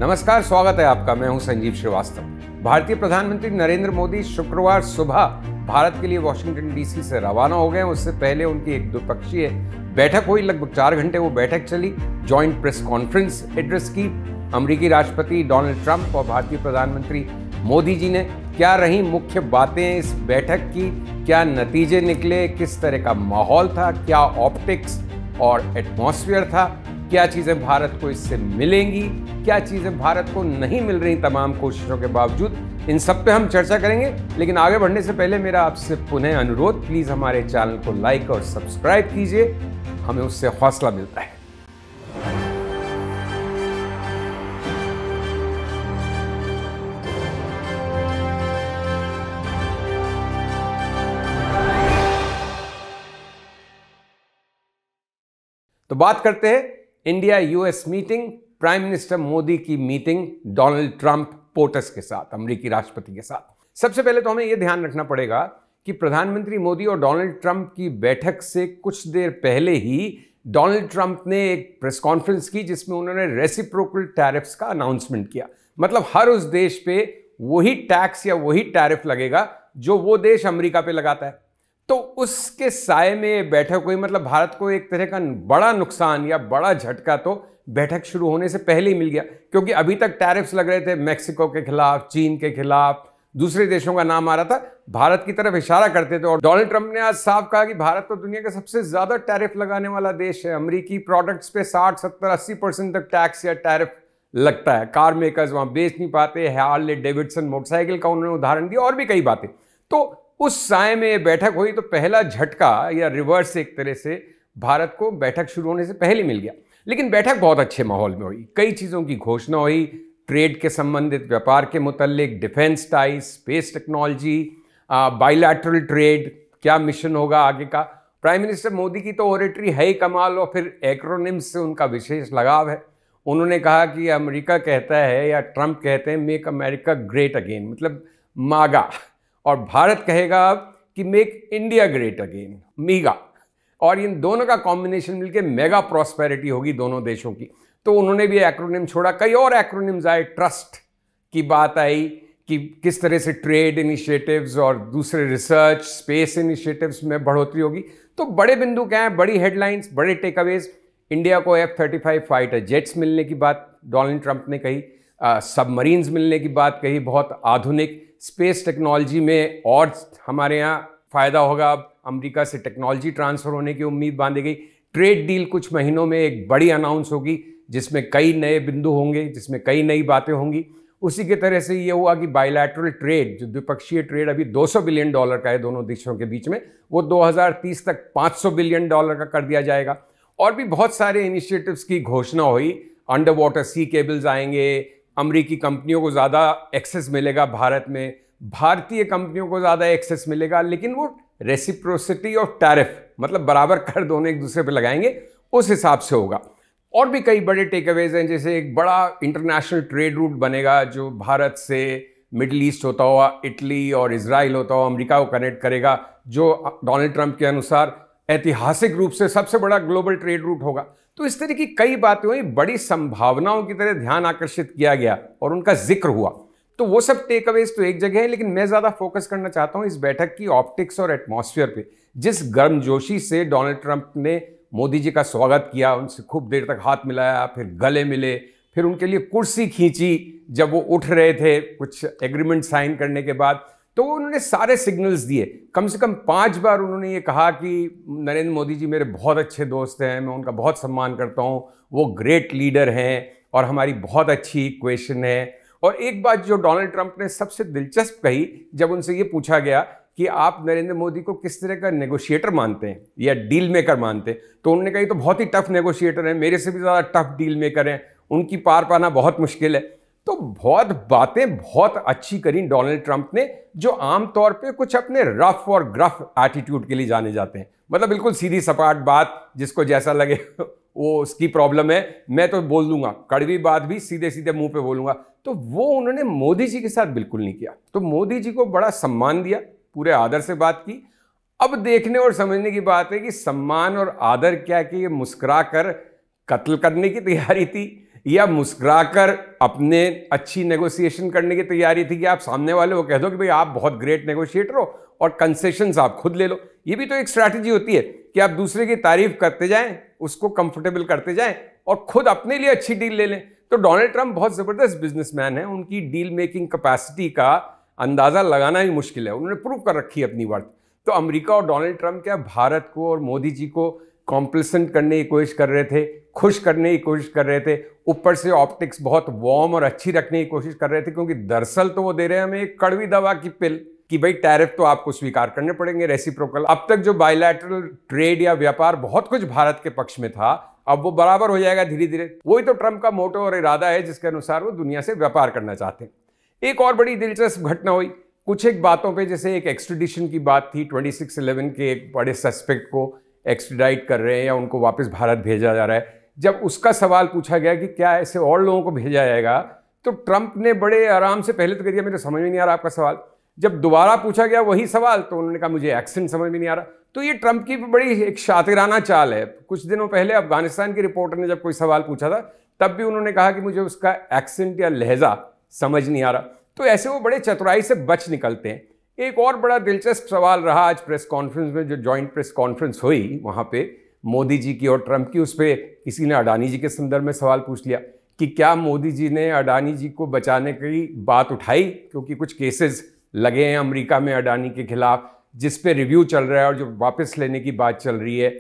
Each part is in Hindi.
नमस्कार, स्वागत है आपका। मैं हूं संजीव श्रीवास्तव। भारतीय प्रधानमंत्री नरेंद्र मोदी शुक्रवार सुबह भारत के लिए वॉशिंगटन डीसी से रवाना हो गए। उससे पहले उनकी एक द्विपक्षीय बैठक हुई। लगभग 4 घंटे वो बैठक चली। जॉइंट प्रेस कॉन्फ्रेंस एड्रेस की अमेरिकी राष्ट्रपति डोनाल्ड ट्रंप और भारतीय प्रधानमंत्री मोदी जी ने। क्या रही मुख्य बातें इस बैठक की, क्या नतीजे निकले, किस तरह का माहौल था, क्या ऑप्टिक्स और एटमॉस्फेयर था, क्या चीज़ें भारत को इससे मिलेंगी, क्या चीज़ें भारत को नहीं मिल रही तमाम कोशिशों के बावजूद, इन सब पे हम चर्चा करेंगे। लेकिन आगे बढ़ने से पहले मेरा आपसे पुनः अनुरोध, प्लीज़ हमारे चैनल को लाइक और सब्सक्राइब कीजिए, हमें उससे हौसला मिलता है। तो बात करते हैं India US meeting, prime minister Modi की मीटिंग डोनाल्ड ट्रंप पोटस के साथ, अमेरिकी राष्ट्रपति के साथ। सबसे पहले तो हमें यह ध्यान रखना पड़ेगा कि प्रधानमंत्री मोदी और डोनाल्ड ट्रंप की बैठक से कुछ देर पहले ही डोनाल्ड ट्रंप ने एक प्रेस कॉन्फ्रेंस की जिसमें उन्होंने रेसिप्रोकल टैरिफ्स का अनाउंसमेंट किया। मतलब हर उस देश पे वही टैक्स या वही टैरिफ लगेगा जो वो देश अमेरिका पे लगाता है। तो उसके साए में बैठक हुई। मतलब भारत को एक तरह का बड़ा नुकसान या बड़ा झटका तो बैठक शुरू होने से पहले ही मिल गया, क्योंकि अभी तक टैरिफ्स लग रहे थे मैक्सिको के खिलाफ, चीन के खिलाफ, दूसरे देशों का नाम आ रहा था, भारत की तरफ इशारा करते थे। और डोनाल्ड ट्रंप ने आज साफ कहा कि भारत तो दुनिया का सबसे ज्यादा टैरिफ लगाने वाला देश है। अमेरिकी प्रोडक्ट्स पे 60, 70, 80% तक टैक्स या टैरिफ लगता है। कार मेकर्स वहां बेच नहीं पाते। हार्ले डेविडसन मोटरसाइकिल का उन्होंने उदाहरण दिया और भी कई बातें। तो उस साय में बैठक हुई तो पहला झटका या रिवर्स एक तरह से भारत को बैठक शुरू होने से पहले मिल गया। लेकिन बैठक बहुत अच्छे माहौल में हुई। कई चीज़ों की घोषणा हुई, ट्रेड के संबंधित, व्यापार के मुतल्लिक, defence ties, space technology, bilateral trade, क्या मिशन होगा आगे का। प्राइम मिनिस्टर मोदी की तो ओरेटरी है ही कमाल, और फिर एक्रोनिम्स से उनका विशेष लगाव है। उन्होंने कहा कि अमेरिका कहता है या ट्रंप कहते हैं मेक अमेरिका ग्रेट अगेन, मतलब मागा, और भारत कहेगा कि मेक इंडिया ग्रेट अगेन, मीगा। और इन दोनों का कॉम्बिनेशन मिलकर मेगा प्रॉस्पेरिटी होगी दोनों देशों की। तो उन्होंने भी एक्रोनिम छोड़ा। कई और एक्रोनिम्स आए, ट्रस्ट की बात आई कि किस तरह से ट्रेड इनिशिएटिव्स और दूसरे रिसर्च, स्पेस इनिशिएटिव्स में बढ़ोतरी होगी। तो बड़े बिंदु क्या हैं, बड़ी हेडलाइंस, बड़े टेकअवेज। इंडिया को F-35 फाइटर जेट्स मिलने की बात डोनाल्ड ट्रंप ने कही, सबमरीन्स मिलने की बात कही, बहुत आधुनिक। स्पेस टेक्नोलॉजी में और हमारे यहाँ फ़ायदा होगा, अमेरिका से टेक्नोलॉजी ट्रांसफ़र होने की उम्मीद बांधी गई। ट्रेड डील कुछ महीनों में एक बड़ी अनाउंस होगी जिसमें कई नए बिंदु होंगे, जिसमें कई नई बातें होंगी। उसी के तरह से ये हुआ कि बायलैटरल ट्रेड, जो द्विपक्षीय ट्रेड अभी $200 बिलियन का है दोनों देशों के बीच में, वो 2030 तक $500 बिलियन का कर दिया जाएगा। और भी बहुत सारे इनिशिएटिव्स की घोषणा हुई। अंडर वाटर सी केबल्स आएंगे, अमेरिकी कंपनियों को ज़्यादा एक्सेस मिलेगा भारत में, भारतीय कंपनियों को ज़्यादा एक्सेस मिलेगा, लेकिन वो रेसिप्रोसिटी ऑफ टैरिफ, मतलब बराबर कर दोनों एक दूसरे पे लगाएंगे, उस हिसाब से होगा। और भी कई बड़े टेकअवेज हैं, जैसे एक बड़ा इंटरनेशनल ट्रेड रूट बनेगा जो भारत से मिडिल ईस्ट होता हुआ इटली और इजराइल होता हुआ अमेरिका को कनेक्ट करेगा, जो डोनाल्ड ट्रंप के अनुसार ऐतिहासिक रूप से सबसे बड़ा ग्लोबल ट्रेड रूट होगा। तो इस तरह की कई बातें हुई, बड़ी संभावनाओं की तरह ध्यान आकर्षित किया गया और उनका जिक्र हुआ। तो वो सब टेकअवेज तो एक जगह है, लेकिन मैं ज़्यादा फोकस करना चाहता हूँ इस बैठक की ऑप्टिक्स और एटमॉस्फेयर पे। जिस गर्मजोशी से डोनाल्ड ट्रंप ने मोदी जी का स्वागत किया, उनसे खूब देर तक हाथ मिलाया, फिर गले मिले, फिर उनके लिए कुर्सी खींची जब वो उठ रहे थे कुछ एग्रीमेंट साइन करने के बाद, तो उन्होंने सारे सिग्नल्स दिए। कम से कम 5 बार उन्होंने ये कहा कि नरेंद्र मोदी जी मेरे बहुत अच्छे दोस्त हैं, मैं उनका बहुत सम्मान करता हूँ, वो ग्रेट लीडर हैं और हमारी बहुत अच्छी इक्वेशन है। और एक बात जो डोनाल्ड ट्रंप ने सबसे दिलचस्प कही, जब उनसे ये पूछा गया कि आप नरेंद्र मोदी को किस तरह का नेगोशिएटर मानते हैं या डील मेकर मानते हैं, तो उन्होंने कहा तो बहुत ही टफ नेगोशिएटर हैं, मेरे से भी ज़्यादा टफ डील मेकर हैं, उनकी पार पाना बहुत मुश्किल है। तो बहुत बातें बहुत अच्छी करी डोनाल्ड ट्रंप ने, जो आमतौर पे कुछ अपने रफ और ग्रफ एटीट्यूड के लिए जाने जाते हैं। मतलब बिल्कुल सीधी सपाट बात, जिसको जैसा लगे वो उसकी प्रॉब्लम है, मैं तो बोल दूंगा, कड़वी बात भी सीधे सीधे मुंह पे बोलूंगा। तो वो उन्होंने मोदी जी के साथ बिल्कुल नहीं किया। तो मोदी जी को बड़ा सम्मान दिया, पूरे आदर से बात की। अब देखने और समझने की बात है कि सम्मान और आदर क्या कि ये मुस्कुरा कर कत्ल करने की तैयारी थी या मुस्कुराकर अपने अच्छी नेगोशिएशन करने की तैयारी थी कि आप सामने वाले को कह दो कि भाई आप बहुत ग्रेट नेगोशिएटर हो और कंसेशंस आप खुद ले लो। ये भी तो एक स्ट्रैटेजी होती है कि आप दूसरे की तारीफ करते जाएं, उसको कंफर्टेबल करते जाएं और खुद अपने लिए अच्छी डील ले लें। तो डोनाल्ड ट्रंप बहुत जबरदस्त बिजनेसमैन है, उनकी डील मेकिंग कैपेसिटी का अंदाजा लगाना ही मुश्किल है, उन्होंने प्रूव कर रखी है अपनी वर्थ। तो अमेरिका और डोनाल्ड ट्रंप क्या भारत को और मोदी जी को कॉम्प्लिसेंट करने की कोशिश कर रहे थे, खुश करने की कोशिश कर रहे थे, ऊपर से ऑप्टिक्स बहुत वार्म और अच्छी रखने की कोशिश कर रहे थे, क्योंकि दरअसल तो वो दे रहे हैं हमें एक कड़वी दवा की पिल कि भाई टैरिफ तो आपको स्वीकार करने पड़ेंगे, रेसिप्रोकल। अब तक जो बायलैटरल ट्रेड या व्यापार बहुत कुछ भारत के पक्ष में था, अब वो बराबर हो जाएगा धीरे धीरे। वही तो ट्रंप का मोटो और इरादा है जिसके अनुसार वो दुनिया से व्यापार करना चाहते हैं। एक और बड़ी दिलचस्प घटना हुई कुछ एक बातों पे, जैसे एक एक्सट्रेडिशन की बात थी, 26/11 के एक बड़े सस्पेक्ट को एक्सट्राडाइट कर रहे हैं या उनको वापस भारत भेजा जा रहा है। जब उसका सवाल पूछा गया कि क्या ऐसे और लोगों को भेजा जाएगा, तो ट्रंप ने बड़े आराम से पहले तो कह दिया मेरे समझ में नहीं आ रहा आपका सवाल। जब दोबारा पूछा गया वही सवाल तो उन्होंने कहा मुझे एक्सेंट समझ में नहीं आ रहा। तो ये ट्रंप की भी बड़ी एक शातिराना चाल है। कुछ दिनों पहले अफगानिस्तान के रिपोर्टर ने जब कोई सवाल पूछा था तब भी उन्होंने कहा कि मुझे उसका एक्सेंट या लहजा समझ नहीं आ रहा। तो ऐसे वो बड़े चतुराई से बच निकलते हैं। एक और बड़ा दिलचस्प सवाल रहा आज प्रेस कॉन्फ्रेंस में, जो जॉइंट प्रेस कॉन्फ्रेंस हुई वहाँ पे मोदी जी की और ट्रंप की, उस पर किसी ने अडानी जी के संदर्भ में सवाल पूछ लिया कि क्या मोदी जी ने अडानी जी को बचाने की बात उठाई, क्योंकि कुछ केसेस लगे हैं अमेरिका में अडानी के खिलाफ जिस पे रिव्यू चल रहा है और जो वापस लेने की बात चल रही है।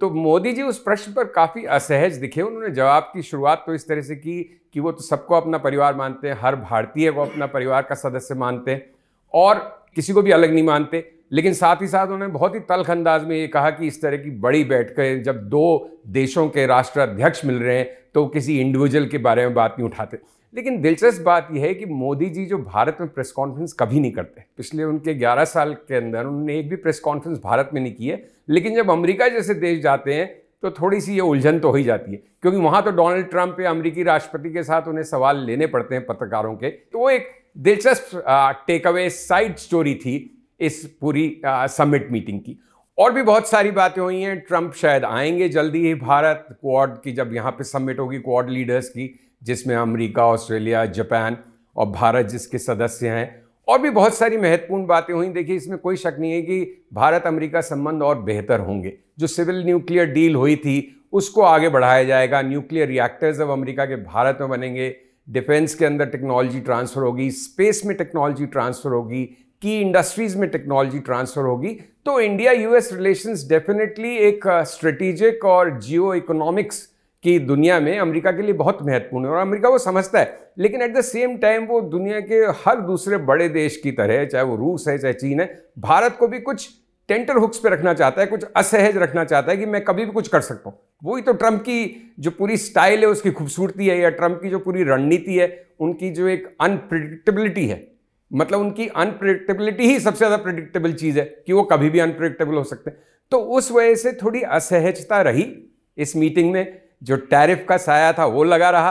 तो मोदी जी उस प्रश्न पर काफ़ी असहज दिखे। उन्होंने जवाब की शुरुआत तो इस तरह से की कि वो तो सबको अपना परिवार मानते हैं, हर भारतीय को अपना परिवार का सदस्य मानते हैं और किसी को भी अलग नहीं मानते, लेकिन साथ ही साथ उन्होंने बहुत ही तल्ख अंदाज में ये कहा कि इस तरह की बड़ी बैठकें जब दो देशों के राष्ट्राध्यक्ष मिल रहे हैं तो किसी इंडिविजुअल के बारे में बात नहीं उठाते। लेकिन दिलचस्प बात यह है कि मोदी जी जो भारत में प्रेस कॉन्फ्रेंस कभी नहीं करते, पिछले उनके 11 साल के अंदर उन्होंने एक भी प्रेस कॉन्फ्रेंस भारत में नहीं की है। लेकिन जब अमेरिका जैसे देश जाते हैं तो थोड़ी सी ये उलझन तो हो ही जाती है, क्योंकि वहाँ तो डोनाल्ड ट्रंप या अमेरिकी राष्ट्रपति के साथ उन्हें सवाल लेने पड़ते हैं पत्रकारों के। तो वो एक दिलचस्प टेक अवे साइड स्टोरी थी इस पूरी समिट मीटिंग की। और भी बहुत सारी बातें हुई हैं। ट्रंप शायद आएंगे जल्दी ही भारत, क्वाड की जब यहाँ पे समिट होगी क्वाड लीडर्स की, जिसमें अमेरिका, ऑस्ट्रेलिया, जापान और भारत जिसके सदस्य हैं। और भी बहुत सारी महत्वपूर्ण बातें हुई। देखिए इसमें कोई शक नहीं है कि भारत अमेरिका संबंध और बेहतर होंगे। जो सिविल न्यूक्लियर डील हुई थी उसको आगे बढ़ाया जाएगा। न्यूक्लियर रिएक्टर्स अब अमेरिका के भारत में बनेंगे। डिफेंस के अंदर टेक्नोलॉजी ट्रांसफर होगी, स्पेस में टेक्नोलॉजी ट्रांसफर होगी, की इंडस्ट्रीज में टेक्नोलॉजी ट्रांसफर होगी। तो इंडिया यूएस रिलेशंस डेफिनेटली एक स्ट्रेटेजिक और जियो इकोनॉमिक्स की दुनिया में अमेरिका के लिए बहुत महत्वपूर्ण है और अमेरिका वो समझता है। लेकिन एट द सेम टाइम वो दुनिया के हर दूसरे बड़े देश की तरह, चाहे वो रूस है चाहे चीन है, भारत को भी कुछ टेंटर हुक्स पे रखना चाहता है, कुछ असहज रखना चाहता है कि मैं कभी भी कुछ कर सकता हूँ। वही तो ट्रंप की जो पूरी स्टाइल है उसकी खूबसूरती है, या ट्रंप की जो पूरी रणनीति है उनकी जो एक अनप्रिडिक्टेबिलिटी है। मतलब उनकी अनप्रिडिक्टेबिलिटी ही सबसे ज़्यादा प्रिडिक्टेबल चीज़ है कि वो कभी भी अनप्रिडिक्टेबल हो सकते हैं। तो उस वजह से थोड़ी असहजता रही इस मीटिंग में। जो टैरिफ का साया था वो लगा रहा।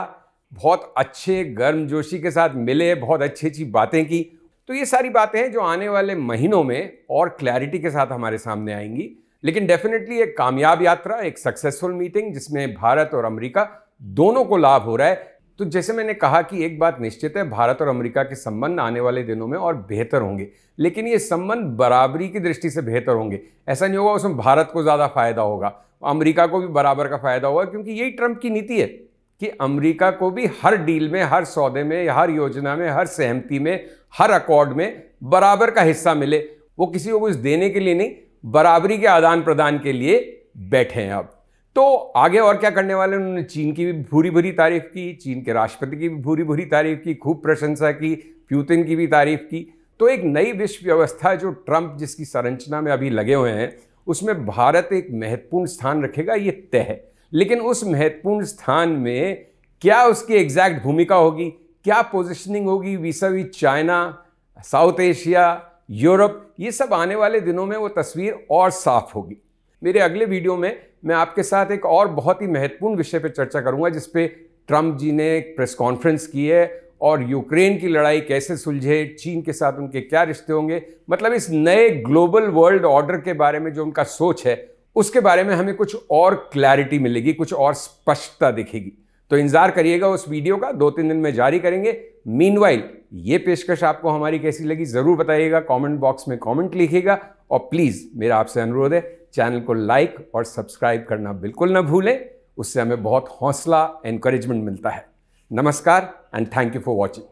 बहुत अच्छे गर्मजोशी के साथ मिले, बहुत अच्छी अच्छी बातें की। तो ये सारी बातें हैं जो आने वाले महीनों में और क्लैरिटी के साथ हमारे सामने आएंगी। लेकिन डेफिनेटली एक कामयाब यात्रा, एक सक्सेसफुल मीटिंग जिसमें भारत और अमेरिका दोनों को लाभ हो रहा है। तो जैसे मैंने कहा कि एक बात निश्चित है, भारत और अमेरिका के संबंध आने वाले दिनों में और बेहतर होंगे। लेकिन ये संबंध बराबरी की दृष्टि से बेहतर होंगे। ऐसा नहीं होगा उसमें भारत को ज़्यादा फायदा होगा, अमेरिका को भी बराबर का फायदा होगा, क्योंकि यही ट्रंप की नीति है कि अमेरिका को भी हर डील में, हर सौदे में, हर योजना में, हर सहमति में, हर अकॉर्ड में बराबर का हिस्सा मिले। वो किसी को कुछ देने के लिए नहीं, बराबरी के आदान प्रदान के लिए बैठे हैं। अब तो आगे और क्या करने वाले, उन्होंने चीन की भी भूरी भूरी तारीफ की, चीन के राष्ट्रपति की भी भूरी भूरी तारीफ की, खूब प्रशंसा की, पुतिन की भी तारीफ की। तो एक नई विश्व व्यवस्था जो ट्रंप जिसकी संरचना में अभी लगे हुए हैं उसमें भारत एक महत्वपूर्ण स्थान रखेगा, ये तय है। लेकिन उस महत्वपूर्ण स्थान में क्या उसकी एग्जैक्ट भूमिका होगी, क्या पोजिशनिंग होगी विसावी चाइना, साउथ एशिया, यूरोप, ये सब आने वाले दिनों में वो तस्वीर और साफ होगी। मेरे अगले वीडियो में मैं आपके साथ एक और बहुत ही महत्वपूर्ण विषय पर चर्चा करूंगा, जिस पे ट्रंप जी ने एक प्रेस कॉन्फ्रेंस की है और यूक्रेन की लड़ाई कैसे सुलझे, चीन के साथ उनके क्या रिश्ते होंगे। मतलब इस नए ग्लोबल वर्ल्ड ऑर्डर के बारे में जो उनका सोच है उसके बारे में हमें कुछ और क्लैरिटी मिलेगी, कुछ और स्पष्टता दिखेगी। तो इंतजार करिएगा उस वीडियो का, 2-3 दिन में जारी करेंगे। मीनवाइल ये पेशकश आपको हमारी कैसी लगी जरूर बताइएगा, कमेंट बॉक्स में कमेंट लिखिएगा। और प्लीज़ मेरा आपसे अनुरोध है, चैनल को लाइक और सब्सक्राइब करना बिल्कुल ना भूलें, उससे हमें बहुत हौसला, एनकरेजमेंट मिलता है। नमस्कार and thank you for watching.